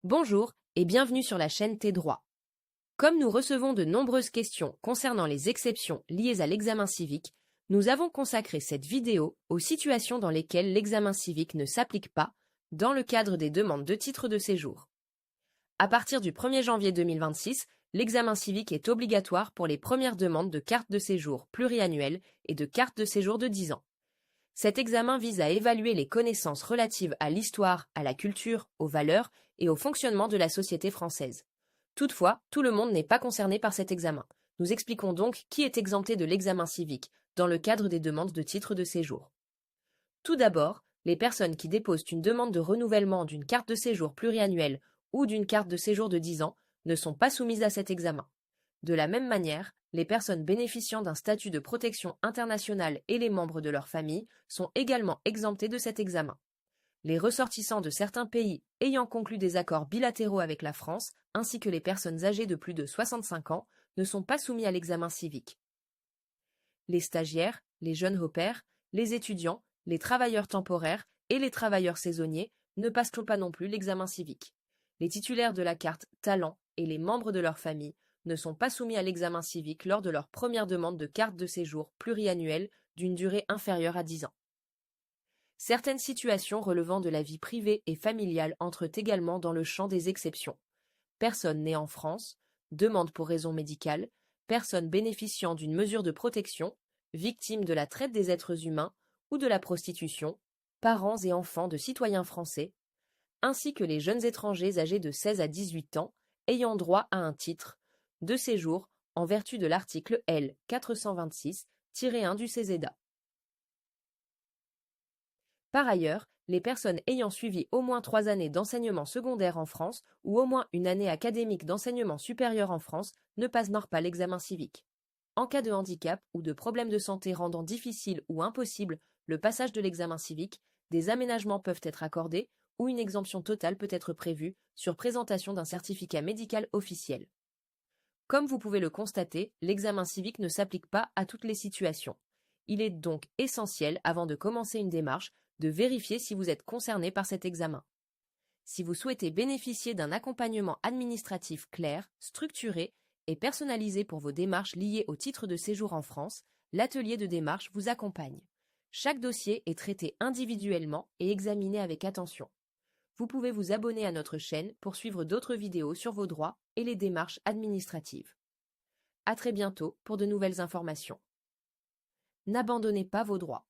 Bonjour et bienvenue sur la chaîne Tes droits. Comme nous recevons de nombreuses questions concernant les exceptions liées à l'examen civique, nous avons consacré cette vidéo aux situations dans lesquelles l'examen civique ne s'applique pas dans le cadre des demandes de titre de séjour. À partir du 1er janvier 2026, l'examen civique est obligatoire pour les premières demandes de carte de séjour pluriannuelle et de carte de séjour de 10 ans. Cet examen vise à évaluer les connaissances relatives à l'histoire, à la culture, aux valeurs et au fonctionnement de la société française. Toutefois, tout le monde n'est pas concerné par cet examen. Nous expliquons donc qui est exempté de l'examen civique dans le cadre des demandes de titre de séjour. Tout d'abord, les personnes qui déposent une demande de renouvellement d'une carte de séjour pluriannuelle ou d'une carte de séjour de 10 ans ne sont pas soumises à cet examen. De la même manière, les personnes bénéficiant d'un statut de protection internationale et les membres de leur famille sont également exemptés de cet examen. Les ressortissants de certains pays ayant conclu des accords bilatéraux avec la France, ainsi que les personnes âgées de plus de 65 ans, ne sont pas soumis à l'examen civique. Les stagiaires, les jeunes au pair, les étudiants, les travailleurs temporaires et les travailleurs saisonniers ne passent pas non plus l'examen civique. Les titulaires de la carte Talent et les membres de leur famille ne sont pas soumis à l'examen civique lors de leur première demande de carte de séjour pluriannuelle d'une durée inférieure à 10 ans. Certaines situations relevant de la vie privée et familiale entrent également dans le champ des exceptions. Personne née en France, demande pour raison médicale, personne bénéficiant d'une mesure de protection, victime de la traite des êtres humains ou de la prostitution, parents et enfants de citoyens français, ainsi que les jeunes étrangers âgés de 16 à 18 ans ayant droit à un titre de séjour en vertu de l'article L. 426-1 du CESEDA. Par ailleurs, les personnes ayant suivi au moins 3 années d'enseignement secondaire en France ou au moins une année académique d'enseignement supérieur en France ne passent pas l'examen civique. En cas de handicap ou de problème de santé rendant difficile ou impossible le passage de l'examen civique, des aménagements peuvent être accordés ou une exemption totale peut être prévue sur présentation d'un certificat médical officiel. Comme vous pouvez le constater, l'examen civique ne s'applique pas à toutes les situations. Il est donc essentiel, avant de commencer une démarche, de vérifier si vous êtes concerné par cet examen. Si vous souhaitez bénéficier d'un accompagnement administratif clair, structuré et personnalisé pour vos démarches liées au titre de séjour en France, l'atelier de démarche vous accompagne. Chaque dossier est traité individuellement et examiné avec attention. Vous pouvez vous abonner à notre chaîne pour suivre d'autres vidéos sur vos droits et les démarches administratives. À très bientôt pour de nouvelles informations. N'abandonnez pas vos droits.